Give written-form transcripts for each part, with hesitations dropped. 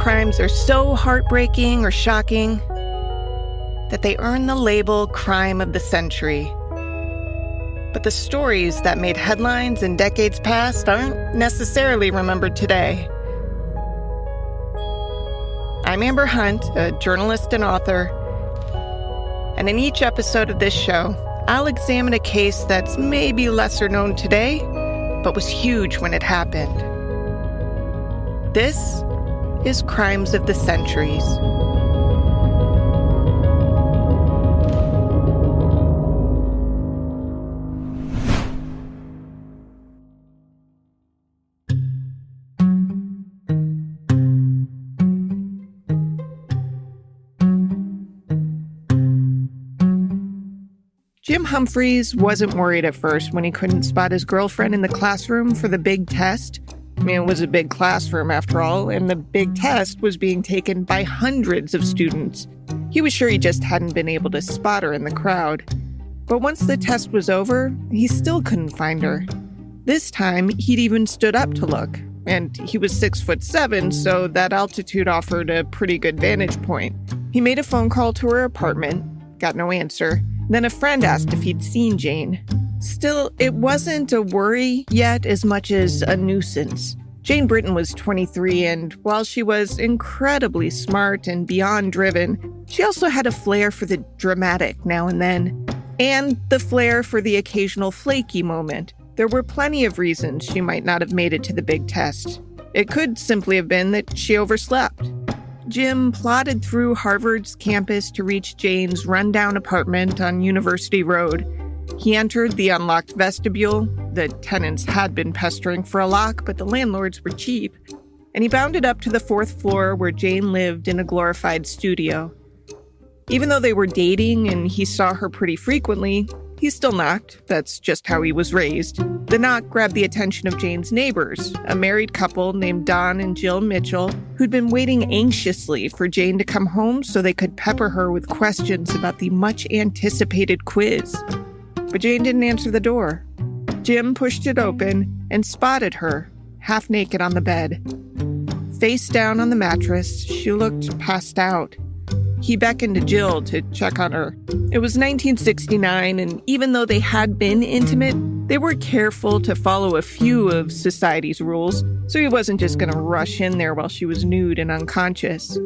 crimes are so heartbreaking or shocking that they earn the label crime of the century. But the stories that made headlines in decades past aren't necessarily remembered today. I'm Amber Hunt, a journalist and author, and in each episode of this show, I'll examine a case that's maybe lesser known today, but was huge when it happened. This is Crimes of the Centuries. Jim Humphreys wasn't worried at first when he couldn't spot his girlfriend in the classroom for the big test. I mean, it was a big classroom after all, and the big test was being taken by hundreds of students. He was sure he just hadn't been able to spot her in the crowd. But once the test was over, he still couldn't find her. This time, he'd even stood up to look, and he was 6'7", so that altitude offered a pretty good vantage point. He made a phone call to her apartment, got no answer. Then a friend asked if he'd seen Jane. Still, it wasn't a worry yet as much as a nuisance. Jane Britton was 23, and while she was incredibly smart and beyond driven, she also had a flair for the dramatic now and then, and the flair for the occasional flaky moment. There were plenty of reasons she might not have made it to the big test. It could simply have been that she overslept. Jim plodded through Harvard's campus to reach Jane's rundown apartment on University Road. He entered the unlocked vestibule. The tenants had been pestering for a lock, but the landlords were cheap. And he bounded up to the 4th floor where Jane lived in a glorified studio. Even though they were dating and he saw her pretty frequently, he still knocked. That's just how he was raised. The knock grabbed the attention of Jane's neighbors, a married couple named Don and Jill Mitchell, who'd been waiting anxiously for Jane to come home so they could pepper her with questions about the much-anticipated quiz. But Jane didn't answer the door. Jim pushed it open and spotted her, half naked on the bed. Face down on the mattress, she looked passed out. He beckoned to Jill to check on her. It was 1969, and even though they had been intimate, they were careful to follow a few of society's rules, so he wasn't just going to rush in there while she was nude and unconscious.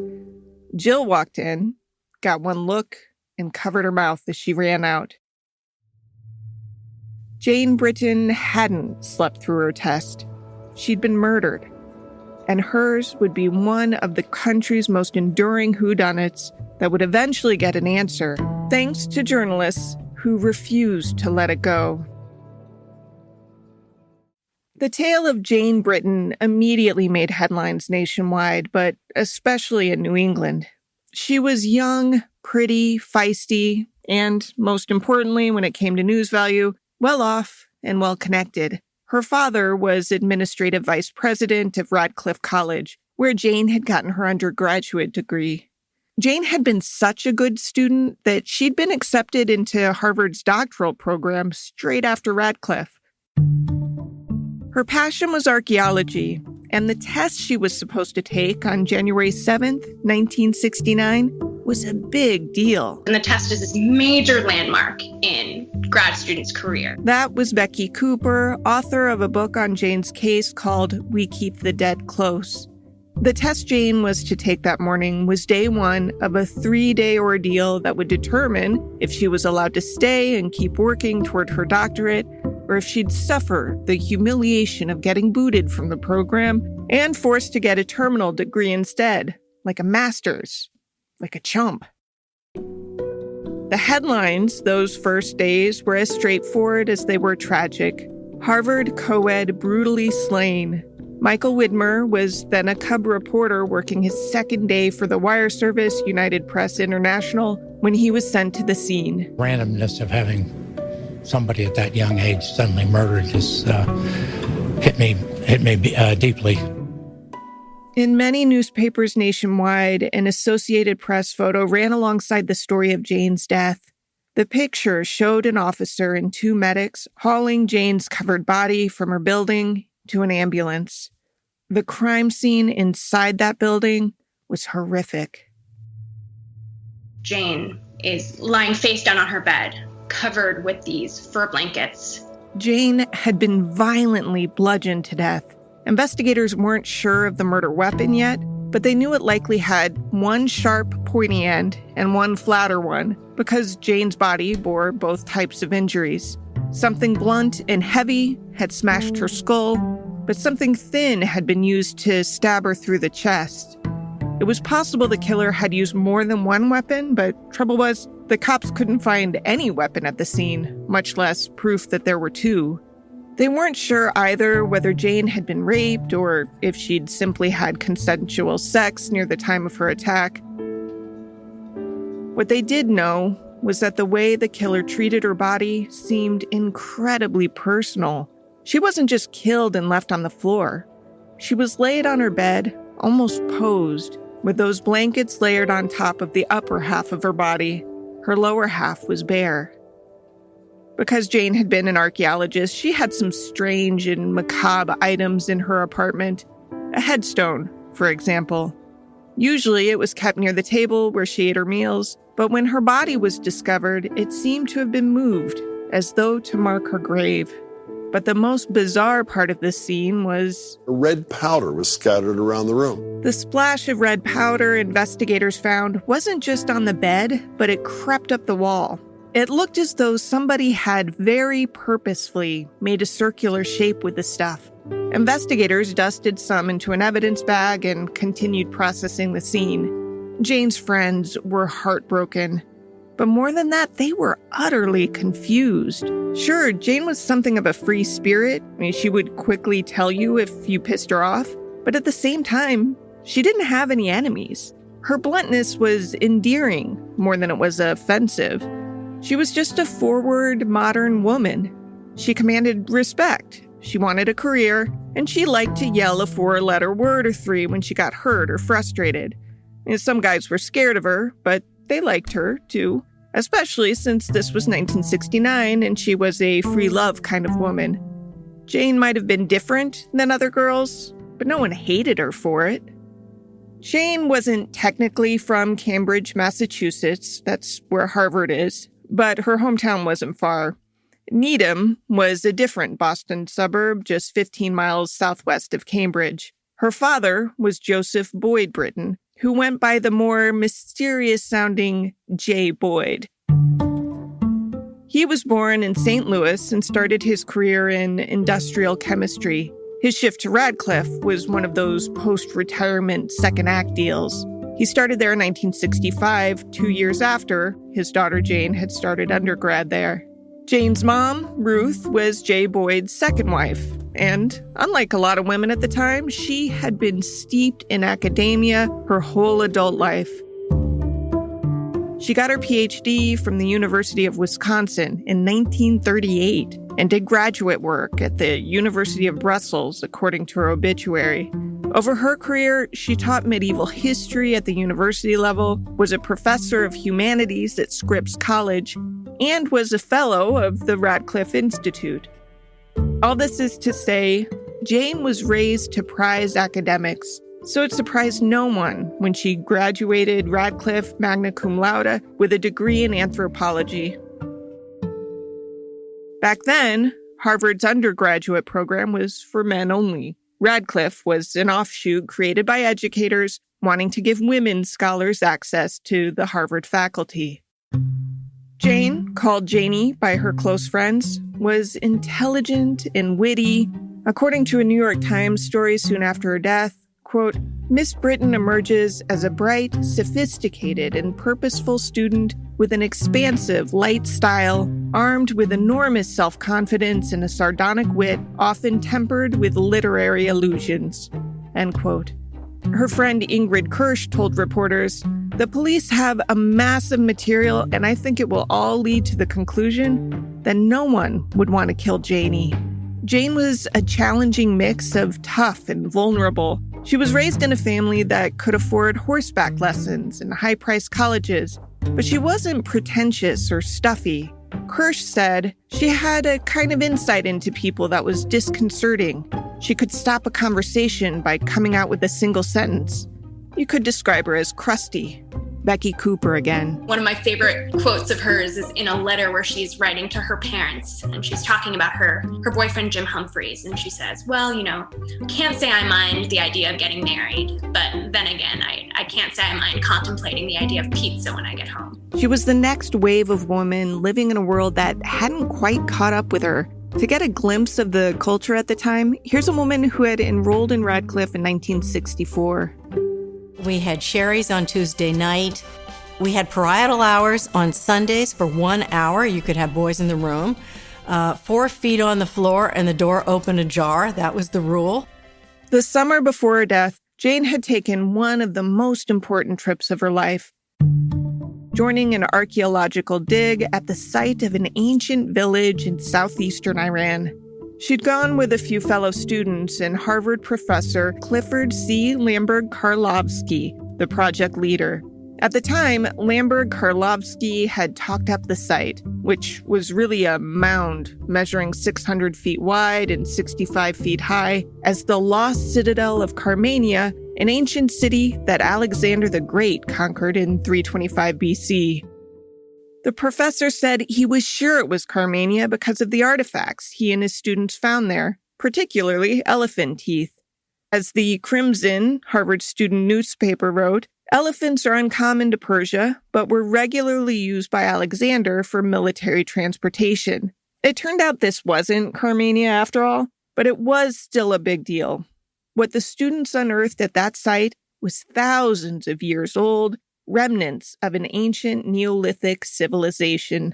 Jill walked in, got one look, and covered her mouth as she ran out. Jane Britton hadn't slept through her test. She'd been murdered, and hers would be one of the country's most enduring whodunits that would eventually get an answer, thanks to journalists who refused to let it go. The tale of Jane Britton immediately made headlines nationwide, but especially in New England. She was young, pretty, feisty, and most importantly, when it came to news value, well off and well connected. Her father was administrative vice president of Radcliffe College, where Jane had gotten her undergraduate degree. Jane had been such a good student that she'd been accepted into Harvard's doctoral program straight after Radcliffe. Her passion was archaeology, and the test she was supposed to take on January 7th, 1969, was a big deal. And the test is this major landmark in grad students' career. That was Becky Cooper, author of a book on Jane's case called We Keep the Dead Close. The test Jane was to take that morning was day one of a 3-day ordeal that would determine if she was allowed to stay and keep working toward her doctorate, or if she'd suffer the humiliation of getting booted from the program and forced to get a terminal degree instead, like a master's, like a chump. The headlines those first days were as straightforward as they were tragic. Harvard co-ed brutally slain. Michael Widmer was then a cub reporter working his second day for the wire service United Press International when he was sent to the scene. Randomness of having somebody at that young age suddenly murdered just hit me deeply. In many newspapers nationwide, an Associated Press photo ran alongside the story of Jane's death. The picture showed an officer and 2 medics hauling Jane's covered body from her building to an ambulance. The crime scene inside that building was horrific. Jane is lying face down on her bed, covered with these fur blankets. Jane had been violently bludgeoned to death. Investigators weren't sure of the murder weapon yet, but they knew it likely had one sharp, pointy end and one flatter one, because Jane's body bore both types of injuries. Something blunt and heavy had smashed her skull, but something thin had been used to stab her through the chest. It was possible the killer had used more than one weapon, but trouble was, the cops couldn't find any weapon at the scene, much less proof that there were two. They weren't sure either whether Jane had been raped or if she'd simply had consensual sex near the time of her attack. What they did know was that the way the killer treated her body seemed incredibly personal. She wasn't just killed and left on the floor. She was laid on her bed, almost posed, with those blankets layered on top of the upper half of her body. Her lower half was bare. Because Jane had been an archeologist, she had some strange and macabre items in her apartment. A headstone, for example. Usually it was kept near the table where she ate her meals, but when her body was discovered, it seemed to have been moved, as though to mark her grave. But the most bizarre part of this scene was... red powder was scattered around the room. The splash of red powder investigators found wasn't just on the bed, but it crept up the wall. It looked as though somebody had very purposefully made a circular shape with the stuff. Investigators dusted some into an evidence bag and continued processing the scene. Jane's friends were heartbroken. But more than that, they were utterly confused. Sure, Jane was something of a free spirit. She would quickly tell you if you pissed her off. But at the same time, she didn't have any enemies. Her bluntness was endearing more than it was offensive. She was just a forward, modern woman. She commanded respect. She wanted a career, and she liked to yell a 4-letter word or 3 when she got hurt or frustrated. Some guys were scared of her, but they liked her, too. Especially since this was 1969 and she was a free love kind of woman. Jane might have been different than other girls, but no one hated her for it. Jane wasn't technically from Cambridge, Massachusetts. That's where Harvard is. But her hometown wasn't far. Needham was a different Boston suburb, just 15 miles southwest of Cambridge. Her father was Joseph Boyd Britton, who went by the more mysterious-sounding J. Boyd. He was born in St. Louis and started his career in industrial chemistry. His shift to Radcliffe was one of those post-retirement second-act deals. He started there in 1965, 2 years after his daughter Jane had started undergrad there. Jane's mom, Ruth, was J. Boyd's second wife. And unlike a lot of women at the time, she had been steeped in academia her whole adult life. She got her PhD from the University of Wisconsin in 1938 and did graduate work at the University of Brussels, according to her obituary. Over her career, she taught medieval history at the university level, was a professor of humanities at Scripps College, and was a fellow of the Radcliffe Institute. All this is to say, Jane was raised to prize academics, so it surprised no one when she graduated Radcliffe magna cum laude with a degree in anthropology. Back then, Harvard's undergraduate program was for men only. Radcliffe was an offshoot created by educators wanting to give women scholars access to the Harvard faculty. Jane, called Janie by her close friends, was intelligent and witty. According to a New York Times story soon after her death, quote, Miss Britton emerges as a bright, sophisticated, and purposeful student with an expansive, light style, armed with enormous self-confidence and a sardonic wit, often tempered with literary allusions, end quote. Her friend Ingrid Kirsch told reporters, the police have a massive material, and I think it will all lead to the conclusion that no one would want to kill Janie. Jane was a challenging mix of tough and vulnerable. She was raised in a family that could afford horseback lessons and high-priced colleges, but she wasn't pretentious or stuffy. Kirsch said she had a kind of insight into people that was disconcerting. She could stop a conversation by coming out with a single sentence. You could describe her as crusty. Becky Cooper again. One of my favorite quotes of hers is in a letter where she's writing to her parents, and she's talking about her boyfriend, Jim Humphreys. And she says, well, can't say I mind the idea of getting married, but then again, I can't say I mind contemplating the idea of pizza when I get home. She was the next wave of women living in a world that hadn't quite caught up with her. To get a glimpse of the culture at the time, here's a woman who had enrolled in Radcliffe in 1964. We had sherries on Tuesday night. We had parietal hours on Sundays for 1 hour. You could have boys in the room. 4 feet on the floor and the door open ajar. That was the rule. The summer before her death, Jane had taken one of the most important trips of her life, joining an archaeological dig at the site of an ancient village in southeastern Iran. She'd gone with a few fellow students and Harvard professor Clifford C. Lamberg-Karlovsky, the project leader. At the time, Lamberg-Karlovsky had talked up the site, which was really a mound measuring 600 feet wide and 65 feet high, as the lost citadel of Carmania, an ancient city that Alexander the Great conquered in 325 BC. The professor said he was sure it was Carmania because of the artifacts he and his students found there, particularly elephant teeth. As the Crimson, Harvard student newspaper, wrote, elephants are uncommon to Persia, but were regularly used by Alexander for military transportation. It turned out this wasn't Carmania after all, but it was still a big deal. What the students unearthed at that site was thousands of years old, remnants of an ancient Neolithic civilization.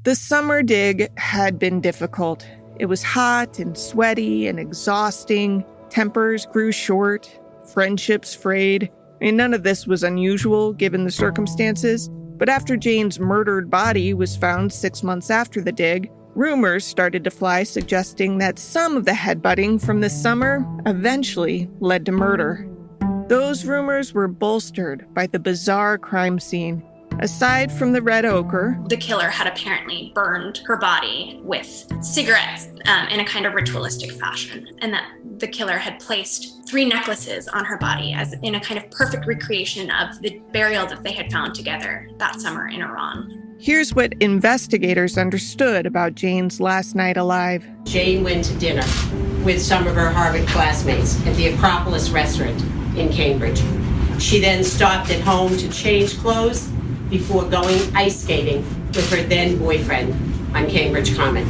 The summer dig had been difficult. It was hot and sweaty and exhausting. Tempers grew short. Friendships frayed. None of this was unusual given the circumstances. But after Jane's murdered body was found 6 months after the dig, rumors started to fly suggesting that some of the headbutting from this summer eventually led to murder. Those rumors were bolstered by the bizarre crime scene. Aside from the red ochre, the killer had apparently burned her body with cigarettes in a kind of ritualistic fashion, and that the killer had placed 3 necklaces on her body as in a kind of perfect recreation of the burial that they had found together that summer in Iran. Here's what investigators understood about Jane's last night alive. Jane went to dinner with some of her Harvard classmates at the Acropolis restaurant in Cambridge. She then stopped at home to change clothes before going ice skating with her then boyfriend on Cambridge Common.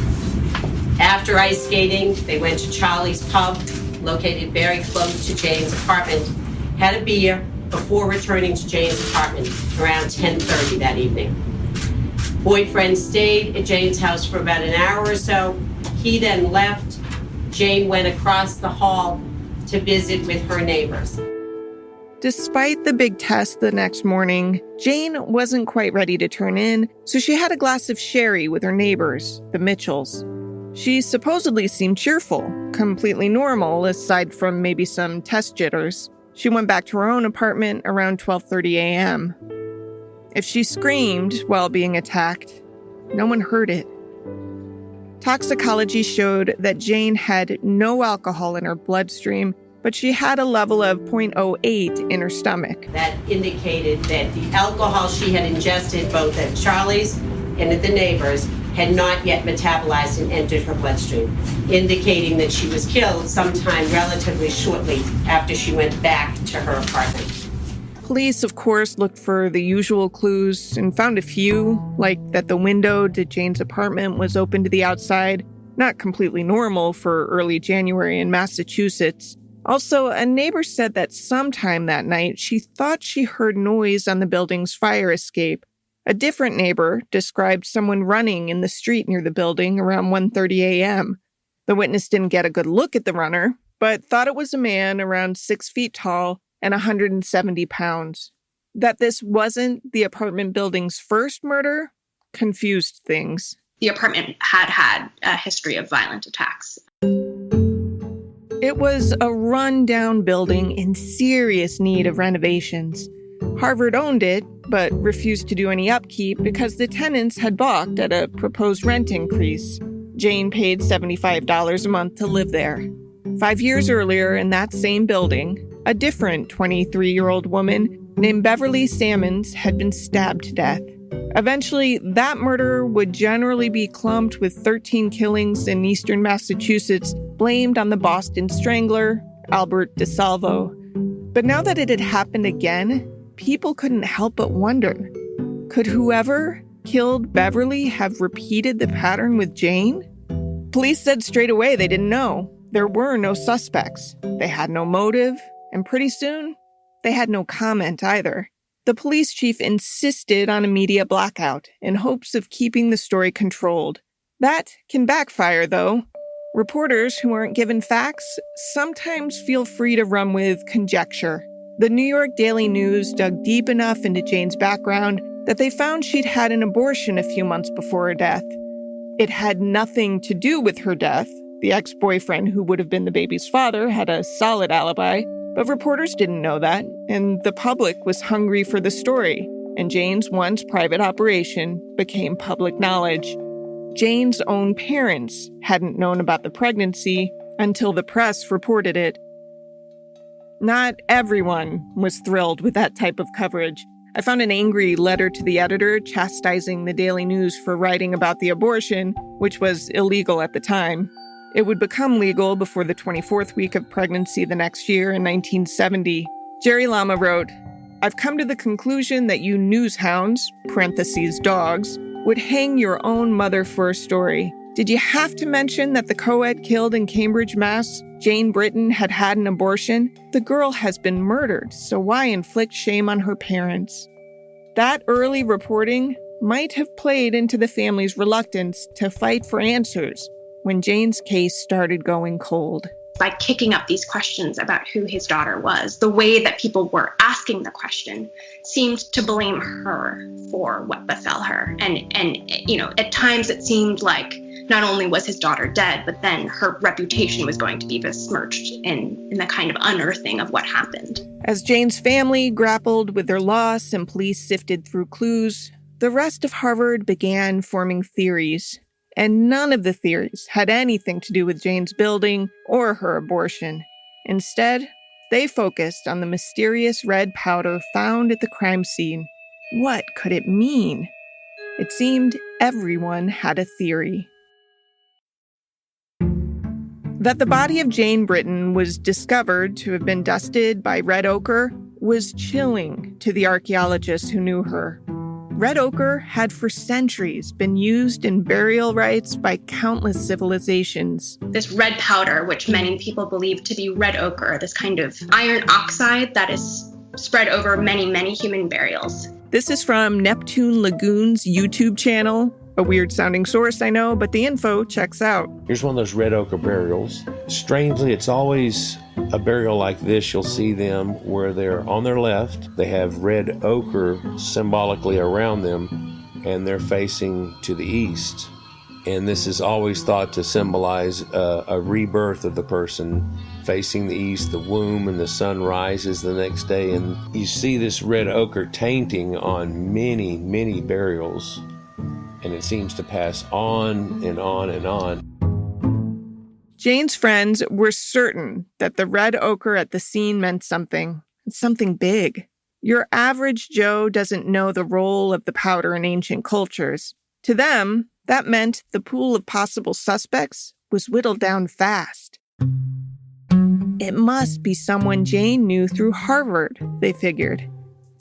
After ice skating, they went to Charlie's Pub, located very close to Jane's apartment, had a beer before returning to Jane's apartment around 10:30 that evening. Boyfriend stayed at Jane's house for about an hour or so. He then left. Jane went across the hall to visit with her neighbors. Despite the big test the next morning, Jane wasn't quite ready to turn in, so she had a glass of sherry with her neighbors, the Mitchells. She supposedly seemed cheerful, completely normal, aside from maybe some test jitters. She went back to her own apartment around 12:30 a.m. If she screamed while being attacked, no one heard it. Toxicology showed that Jane had no alcohol in her bloodstream, but she had a level of 0.08 in her stomach. That indicated that the alcohol she had ingested both at Charlie's and at the neighbors had not yet metabolized and entered her bloodstream, indicating that she was killed sometime relatively shortly after she went back to her apartment. Police, of course, looked for the usual clues and found a few, like that the window to Jane's apartment was open to the outside, not completely normal for early January in Massachusetts. Also, a neighbor said that sometime that night she thought she heard noise on the building's fire escape. A different neighbor described someone running in the street near the building around 1:30 a.m. The witness didn't get a good look at the runner, but thought it was a man around 6 feet tall and 170 pounds. That this wasn't the apartment building's first murder confused things. The apartment had a history of violent attacks. It was a run-down building in serious need of renovations. Harvard owned it, but refused to do any upkeep because the tenants had balked at a proposed rent increase. Jane paid $75 a month to live there. 5 years earlier, in that same building, A different 23-year-old woman named Beverly Sammons had been stabbed to death. Eventually, that murder would generally be clumped with 13 killings in eastern Massachusetts, blamed on the Boston Strangler, Albert DeSalvo. But now that it had happened again, people couldn't help but wonder, could whoever killed Beverly have repeated the pattern with Jane? Police said straight away they didn't know. There were no suspects. They had no motive, and pretty soon, they had no comment either. The police chief insisted on a media blackout in hopes of keeping the story controlled. That can backfire, though. Reporters who aren't given facts sometimes feel free to run with conjecture. The New York Daily News dug deep enough into Jane's background that they found she'd had an abortion a few months before her death. It had nothing to do with her death. The ex-boyfriend who would have been the baby's father had a solid alibi, but reporters didn't know that, and the public was hungry for the story, and Jane's once private operation became public knowledge. Jane's own parents hadn't known about the pregnancy until the press reported it. Not everyone was thrilled with that type of coverage. I found an angry letter to the editor chastising the Daily News for writing about the abortion, which was illegal at the time. It would become legal before the 24th week of pregnancy the next year in 1970. Jerry Lama wrote, "I've come to the conclusion that you newshounds, parentheses dogs, would hang your own mother for a story. Did you have to mention that the co-ed killed in Cambridge, Mass., Jane Britton, had had an abortion? The girl has been murdered, so why inflict shame on her parents?" That early reporting might have played into the family's reluctance to fight for answers when Jane's case started going cold. By kicking up these questions about who his daughter was, the way that people were asking the question seemed to blame her for what befell her. And at times it seemed like not only was his daughter dead, but then her reputation was going to be besmirched in the kind of unearthing of what happened. As Jane's family grappled with their loss and police sifted through clues, the rest of Harvard began forming theories. And none of the theories had anything to do with Jane's building or her abortion. Instead, they focused on the mysterious red powder found at the crime scene. What could it mean? It seemed everyone had a theory. That the body of Jane Britton was discovered to have been dusted by red ochre was chilling to the archaeologists who knew her. Red ochre had for centuries been used in burial rites by countless civilizations. This red powder, which many people believe to be red ochre, this kind of iron oxide that is spread over many, many human burials. This is from Neptune Lagoon's YouTube channel. A weird-sounding source, I know, but the info checks out. Here's one of those red ochre burials. Strangely, it's always a burial like this. You'll see them where they're on their left. They have red ochre symbolically around them, and they're facing to the east. And this is always thought to symbolize a rebirth of the person facing the east, the womb, and the sun rises the next day. And you see this red ochre tainting on many, many burials. And it seems to pass on and on and on. Jane's friends were certain that the red ochre at the scene meant something big. Your average Joe doesn't know the role of the powder in ancient cultures. To them, that meant the pool of possible suspects was whittled down fast. It must be someone Jane knew through Harvard, they figured.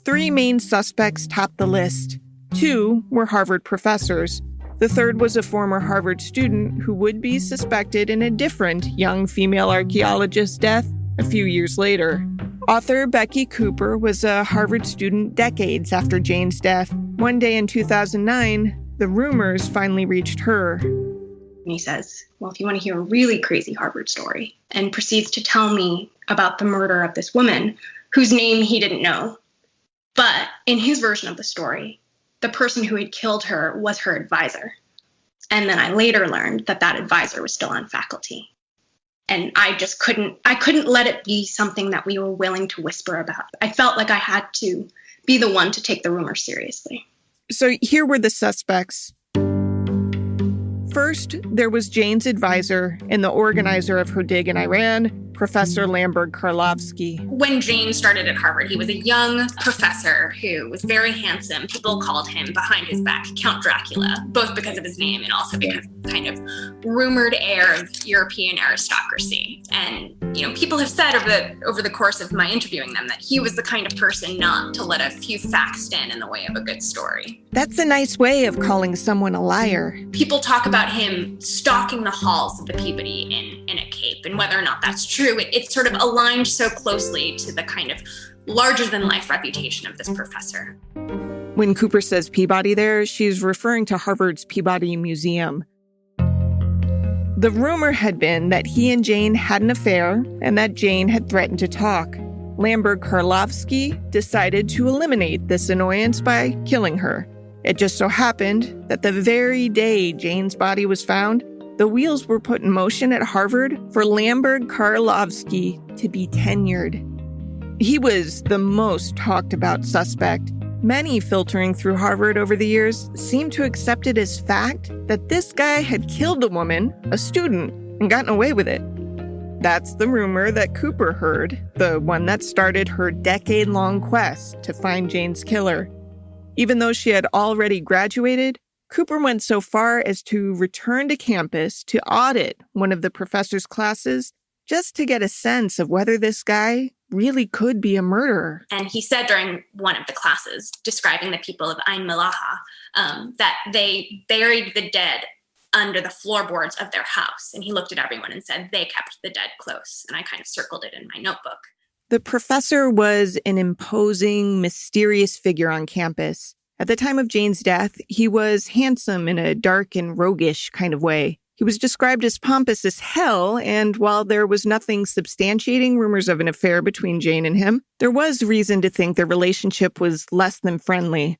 3 main suspects topped the list. 2 were Harvard professors. The 3rd was a former Harvard student who would be suspected in a different young female archaeologist's death a few years later. Author Becky Cooper was a Harvard student decades after Jane's death. One day in 2009, the rumors finally reached her. And he says, well, if you want to hear a really crazy Harvard story, and proceeds to tell me about the murder of this woman whose name he didn't know. But in his version of the story, the person who had killed her was her advisor. And then I later learned that that advisor was still on faculty. And I couldn't let it be something that we were willing to whisper about. I felt like I had to be the one to take the rumor seriously. So here were the suspects. First, there was Jane's advisor and the organizer of her dig in Iran, Professor Lambert Karlovsky. When Jane started at Harvard, he was a young professor who was very handsome. People called him, behind his back, Count Dracula, both because of his name and also because of the kind of rumored heir of European aristocracy. And, people have said over the course of my interviewing them that he was the kind of person not to let a few facts stand in the way of a good story. That's a nice way of calling someone a liar. People talk about him stalking the halls of the Peabody in a cape, and whether or not that's true, it's sort of aligned so closely to the kind of larger-than-life reputation of this professor. When Cooper says Peabody there, she's referring to Harvard's Peabody Museum. The rumor had been that he and Jane had an affair and that Jane had threatened to talk. Lambert Karlovsky decided to eliminate this annoyance by killing her. It just so happened that the very day Jane's body was found, the wheels were put in motion at Harvard for Lambert Karlovsky to be tenured. He was the most talked about suspect. Many filtering through Harvard over the years seemed to accept it as fact that this guy had killed a woman, a student, and gotten away with it. That's the rumor that Cooper heard, the one that started her decade-long quest to find Jane's killer. Even though she had already graduated, Cooper went so far as to return to campus to audit one of the professor's classes just to get a sense of whether this guy really could be a murderer. And he said during one of the classes, describing the people of Ain Malaha, that they buried the dead under the floorboards of their house. And he looked at everyone and said, they kept the dead close. And I kind of circled it in my notebook. The professor was an imposing, mysterious figure on campus. At the time of Jane's death, he was handsome in a dark and roguish kind of way. He was described as pompous as hell, and while there was nothing substantiating rumors of an affair between Jane and him, there was reason to think their relationship was less than friendly.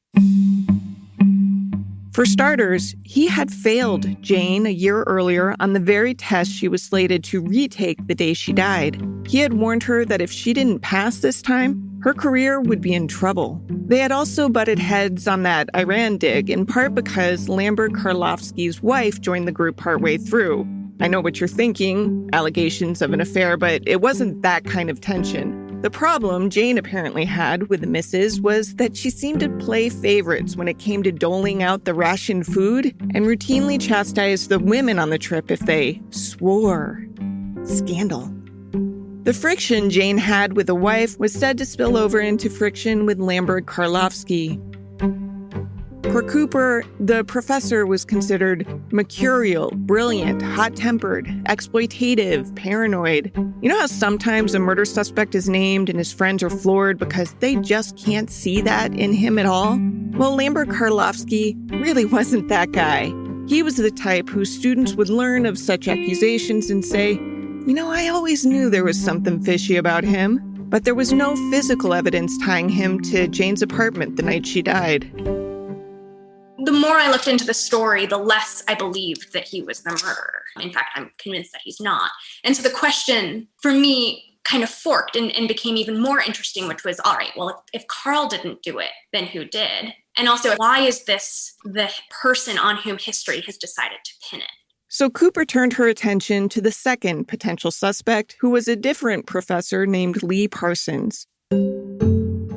For starters, he had failed Jane a year earlier on the very test she was slated to retake the day she died. He had warned her that if she didn't pass this time, her career would be in trouble. They had also butted heads on that Iran dig, in part because Lambert Karlovsky's wife joined the group partway through. I know what you're thinking, allegations of an affair, but it wasn't that kind of tension. The problem Jane apparently had with the missus was that she seemed to play favorites when it came to doling out the rationed food and routinely chastised the women on the trip if they swore. Scandal. The friction Jane had with the wife was said to spill over into friction with Lambert Karlovsky. For Cooper, the professor was considered mercurial, brilliant, hot-tempered, exploitative, paranoid. You know how sometimes a murder suspect is named and his friends are floored because they just can't see that in him at all? Well, Lambert Karlovsky really wasn't that guy. He was the type whose students would learn of such accusations and say, I always knew there was something fishy about him, but there was no physical evidence tying him to Jane's apartment the night she died. The more I looked into the story, the less I believed that he was the murderer. In fact, I'm convinced that he's not. And so the question, for me, kind of forked and became even more interesting, which was, all right, well, if Carl didn't do it, then who did? And also, why is this the person on whom history has decided to pin it? So Cooper turned her attention to the second potential suspect, who was a different professor named Lee Parsons.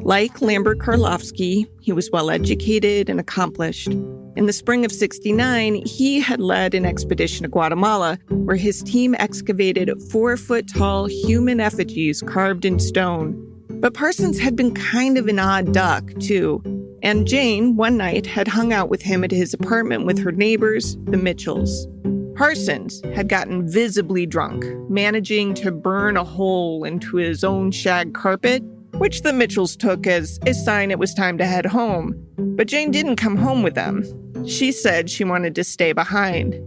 Like Lambert Karlovsky, he was well-educated and accomplished. In the spring of '69, he had led an expedition to Guatemala, where his team excavated 4-foot-tall human effigies carved in stone. But Parsons had been kind of an odd duck, too. And Jane, one night, had hung out with him at his apartment with her neighbors, the Mitchells. Parsons had gotten visibly drunk, managing to burn a hole into his own shag carpet, which the Mitchells took as a sign it was time to head home. But Jane didn't come home with them. She said she wanted to stay behind.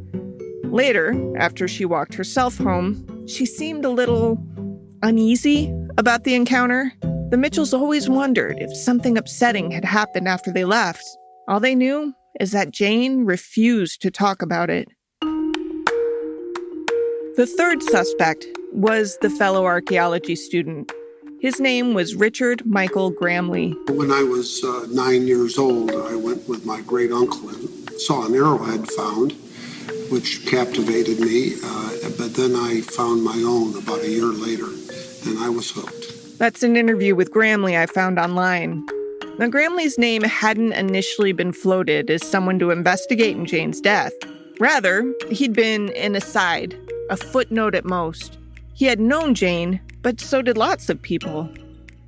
Later, after she walked herself home, she seemed a little uneasy about the encounter. The Mitchells always wondered if something upsetting had happened after they left. All they knew is that Jane refused to talk about it. The third suspect was the fellow archaeology student. His name was Richard Michael Gramley. When I was 9 years old, I went with my great uncle and saw an arrowhead found which captivated me. But then I found my own about a year later, and I was hooked. That's an interview with Gramley I found online. Now, Gramley's name hadn't initially been floated as someone to investigate in Jane's death. Rather, he'd been an aside, a footnote at most. He had known Jane, but so did lots of people.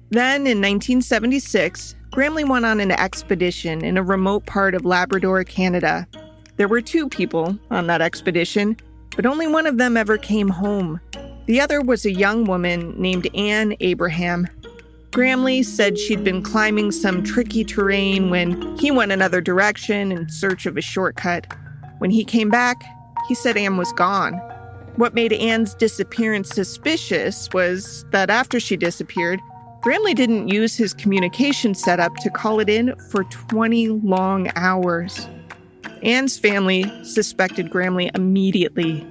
Then, in 1976, Gramley went on an expedition in a remote part of Labrador, Canada. There were 2 people on that expedition, but only one of them ever came home. The other was a young woman named Anne Abraham. Gramley said she'd been climbing some tricky terrain when he went another direction in search of a shortcut. When he came back, he said Anne was gone. What made Anne's disappearance suspicious was that after she disappeared, Gramley didn't use his communication setup to call it in for 20 long hours. Anne's family suspected Gramley immediately.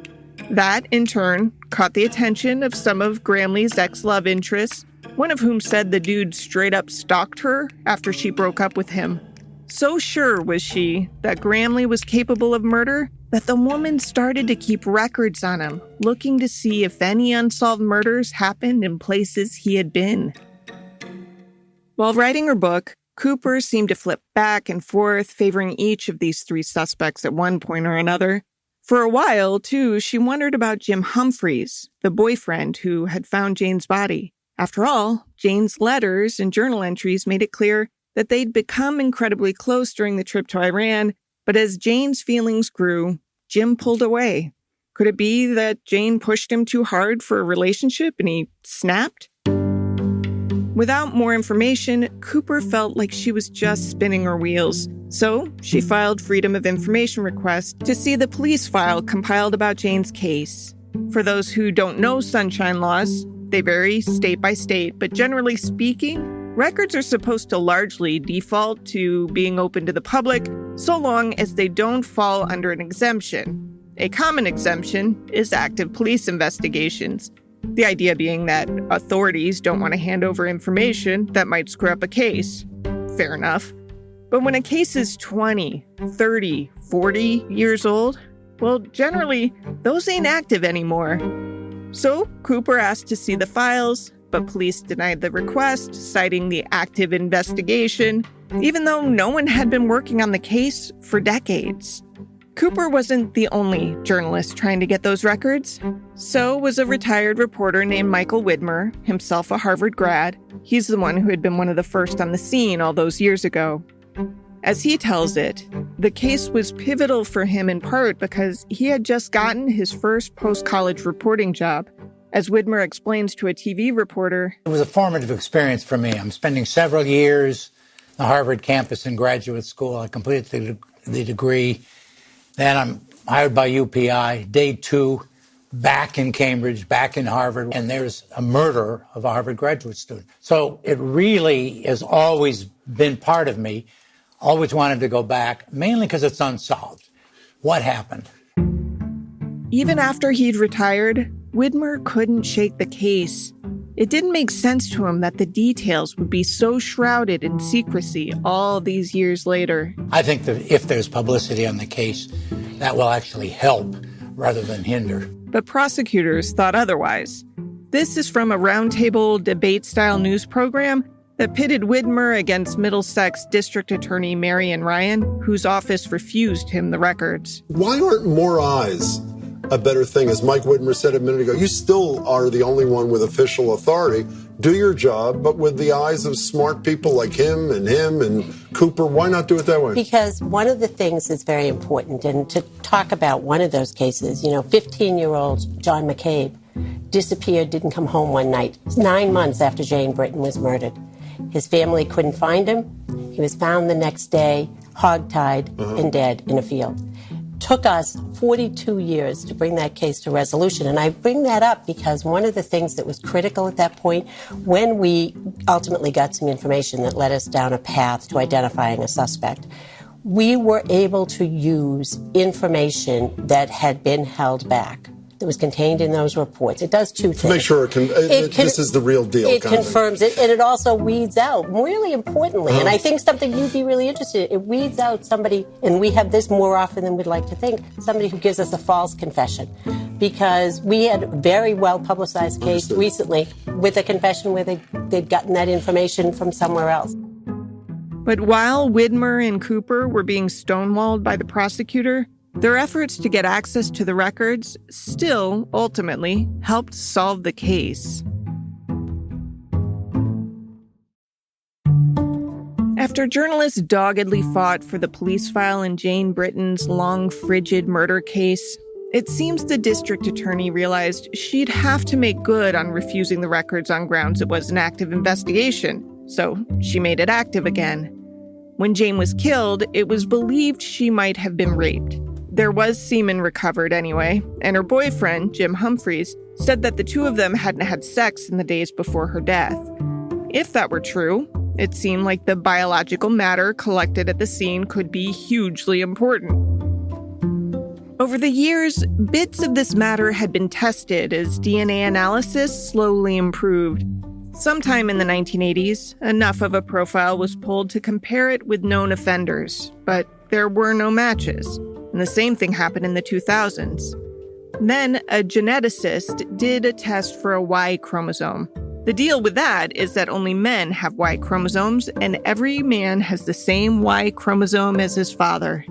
That, in turn, caught the attention of some of Gramley's ex-love interests, one of whom said the dude straight up stalked her after she broke up with him. So sure was she that Gramley was capable of murder that the woman started to keep records on him, looking to see if any unsolved murders happened in places he had been. While writing her book, Cooper seemed to flip back and forth, favoring each of these 3 suspects at one point or another. For a while, too, she wondered about Jim Humphreys, the boyfriend who had found Jane's body. After all, Jane's letters and journal entries made it clear that they'd become incredibly close during the trip to Iran, but as Jane's feelings grew, Jim pulled away. Could it be that Jane pushed him too hard for a relationship and he snapped? Without more information, Cooper felt like she was just spinning her wheels. So she filed Freedom of Information requests to see the police file compiled about Jane's case. For those who don't know sunshine laws, they vary state by state, but generally speaking, records are supposed to largely default to being open to the public so long as they don't fall under an exemption. A common exemption is active police investigations. The idea being that authorities don't want to hand over information that might screw up a case. Fair enough. But when a case is 20, 30, 40 years old, well, generally, those ain't active anymore. So Cooper asked to see the files, but police denied the request, citing the active investigation, even though no one had been working on the case for decades. Cooper wasn't the only journalist trying to get those records. So was a retired reporter named Michael Widmer, himself a Harvard grad. He's the one who had been one of the first on the scene all those years ago. As he tells it, the case was pivotal for him in part because he had just gotten his first post-college reporting job. As Widmer explains to a TV reporter, it was a formative experience for me. I'm spending several years on the Harvard campus in graduate school. I completed the degree. Then I'm hired by UPI, day 2, back in Cambridge, back in Harvard, and there's a murder of a Harvard graduate student. So it really has always been part of me. Always wanted to go back, mainly because it's unsolved. What happened? Even after he'd retired, Widmer couldn't shake the case. It didn't make sense to him that the details would be so shrouded in secrecy all these years later. I think that if there's publicity on the case, that will actually help rather than hinder. But prosecutors thought otherwise. This is from a roundtable debate-style news program that pitted Widmer against Middlesex District Attorney Marion Ryan, whose office refused him the records. Why aren't more eyes a better thing? As Mike Widmer said a minute ago, you still are the only one with official authority. Do your job, but with the eyes of smart people like him and Cooper. Why not do it that way? Because one of the things that's very important, and to talk about one of those cases, 15-year-old John McCabe disappeared, didn't come home one night, 9 months after Jane Britton was murdered. His family couldn't find him. He was found the next day, hogtied and dead in a field. Took us 42 years to bring that case to resolution. And I bring that up because one of the things that was critical at that point, when we ultimately got some information that led us down a path to identifying a suspect, we were able to use information that had been held back that was contained in those reports. It does two things. To make sure this is the real deal. It confirms it, and it also weeds out, really importantly, and I think something you'd be really interested in, it weeds out somebody, and we have this more often than we'd like to think, somebody who gives us a false confession. Because we had a very well-publicized case recently with a confession where they'd gotten that information from somewhere else. But while Widmer and Cooper were being stonewalled by the prosecutor, their efforts to get access to the records still ultimately helped solve the case. After journalists doggedly fought for the police file in Jane Britton's long, frigid murder case, it seems the district attorney realized she'd have to make good on refusing the records on grounds it was an active investigation, so she made it active again. When Jane was killed, it was believed she might have been raped. There was semen recovered anyway, and her boyfriend, Jim Humphreys, said that the two of them hadn't had sex in the days before her death. If that were true, it seemed like the biological matter collected at the scene could be hugely important. Over the years, bits of this matter had been tested as DNA analysis slowly improved. Sometime in the 1980s, enough of a profile was pulled to compare it with known offenders, but there were no matches. And the same thing happened in the 2000s. Then a geneticist did a test for a Y chromosome. The deal with that is that only men have Y chromosomes, and every man has the same Y chromosome as his father.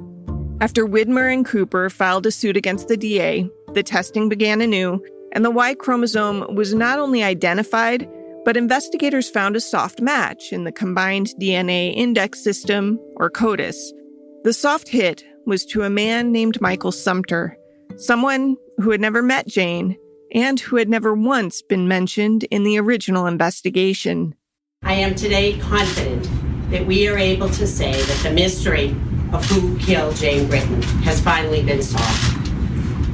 After Widmer and Cooper filed a suit against the DA, the testing began anew, and the Y chromosome was not only identified, but investigators found a soft match in the Combined DNA Index System, or CODIS. The soft hit was to a man named Michael Sumter, someone who had never met Jane and who had never once been mentioned in the original investigation. I am today confident that we are able to say that the mystery of who killed Jane Britton has finally been solved.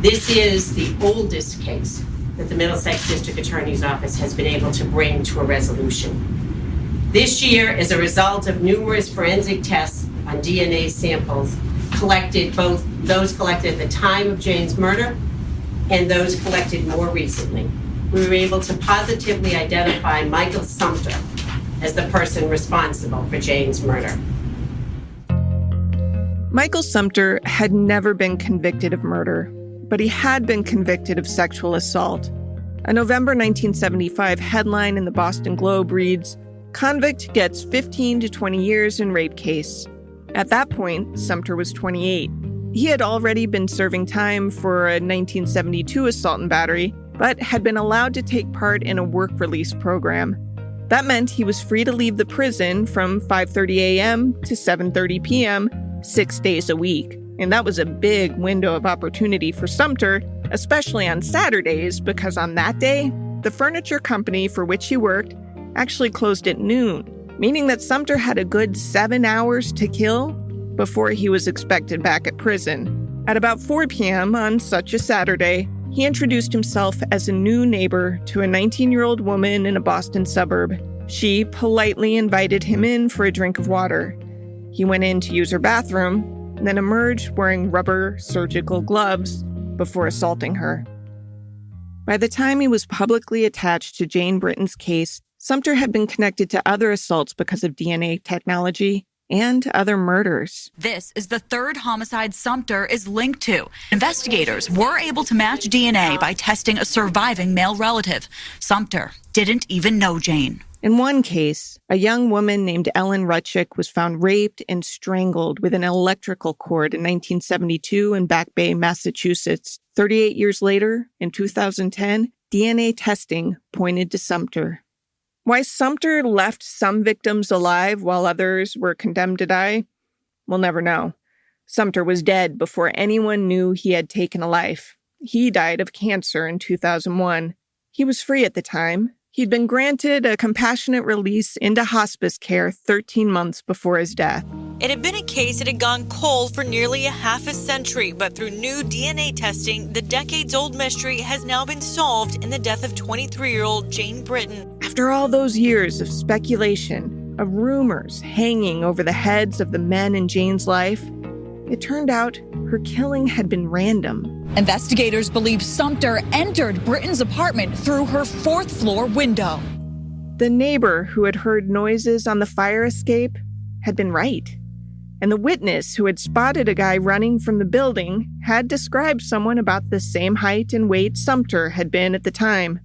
This is the oldest case that the Middlesex District Attorney's Office has been able to bring to a resolution. This year, as a result of numerous forensic tests on DNA samples collected, both those collected at the time of Jane's murder and those collected more recently, we were able to positively identify Michael Sumter as the person responsible for Jane's murder. Michael Sumter had never been convicted of murder, but he had been convicted of sexual assault. A November 1975 headline in the Boston Globe reads, "Convict gets 15 to 20 years in rape case." At that point, Sumter was 28. He had already been serving time for a 1972 assault and battery, but had been allowed to take part in a work release program. That meant he was free to leave the prison from 5:30 a.m. to 7:30 p.m., 6 days a week. And that was a big window of opportunity for Sumter, especially on Saturdays, because on that day, the furniture company for which he worked actually closed at noon, meaning that Sumter had a good 7 hours to kill before he was expected back at prison. At about 4 p.m. on such a Saturday, he introduced himself as a new neighbor to a 19-year-old woman in a Boston suburb. She politely invited him in for a drink of water. He went in to use her bathroom, and then emerged wearing rubber surgical gloves before assaulting her. By the time he was publicly attached to Jane Britton's case, Sumter had been connected to other assaults because of DNA technology and other murders. This is the third homicide Sumter is linked to. Investigators were able to match DNA by testing a surviving male relative. Sumter didn't even know Jane. In one case, a young woman named Ellen Rutchick was found raped and strangled with an electrical cord in 1972 in Back Bay, Massachusetts. 38 years later, in 2010, DNA testing pointed to Sumter. Why Sumter left some victims alive while others were condemned to die? We'll never know. Sumter was dead before anyone knew he had taken a life. He died of cancer in 2001. He was free at the time. He'd been granted a compassionate release into hospice care 13 months before his death. It had been a case that had gone cold for nearly a half a century, but through new DNA testing, the decades-old mystery has now been solved in the death of 23-year-old Jane Britton. After all those years of speculation, of rumors hanging over the heads of the men in Jane's life, it turned out her killing had been random. Investigators believe Sumter entered Britton's apartment through her 4th floor window. The neighbor who had heard noises on the fire escape had been right. And the witness who had spotted a guy running from the building had described someone about the same height and weight Sumter had been at the time.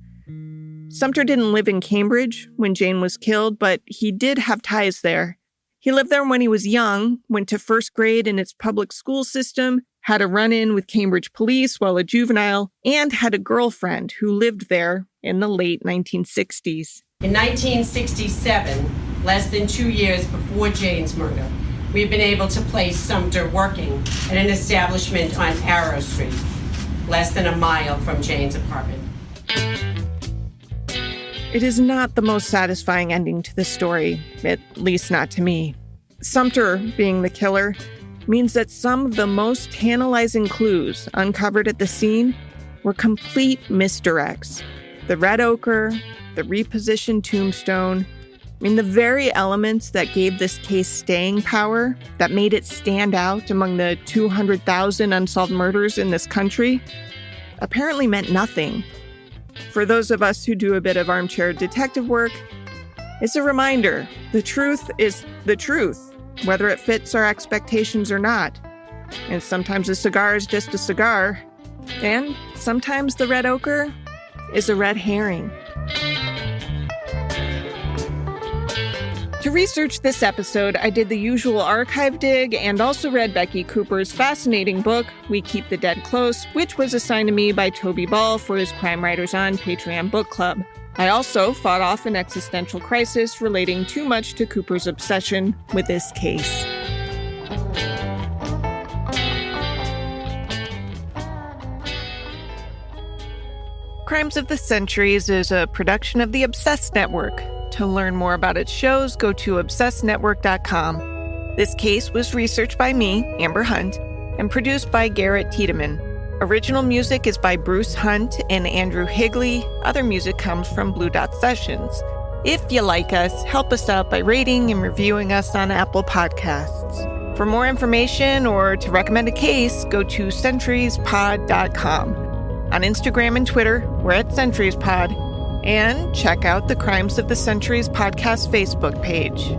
Sumter didn't live in Cambridge when Jane was killed, but he did have ties there. He lived there when he was young, went to 1st grade in its public school system, had a run-in with Cambridge police while a juvenile, and had a girlfriend who lived there in the late 1960s. In 1967, less than 2 years before Jane's murder, we've been able to place Sumter working at an establishment on Arrow Street, less than a mile from Jane's apartment. It is not the most satisfying ending to the story, at least not to me. Sumter being the killer means that some of the most tantalizing clues uncovered at the scene were complete misdirects. The red ochre, the repositioned tombstone, the very elements that gave this case staying power, that made it stand out among the 200,000 unsolved murders in this country, apparently meant nothing. For those of us who do a bit of armchair detective work, it's a reminder, the truth is the truth, whether it fits our expectations or not. And sometimes a cigar is just a cigar, and sometimes the red ochre is a red herring. To research this episode, I did the usual archive dig and also read Becky Cooper's fascinating book, We Keep the Dead Close, which was assigned to me by Toby Ball for his Crime Writers On Patreon book club. I also fought off an existential crisis relating too much to Cooper's obsession with this case. Crimes of the Centuries is a production of the Obsessed Network. To learn more about its shows, go to obsessednetwork.com. This case was researched by me, Amber Hunt, and produced by Garrett Tiedemann. Original music is by Bruce Hunt and Andrew Higley. Other music comes from Blue Dot Sessions. If you like us, help us out by rating and reviewing us on Apple Podcasts. For more information or to recommend a case, go to centuriespod.com. On Instagram and Twitter, we're at CenturiesPod. And check out the Crimes of the Centuries podcast Facebook page.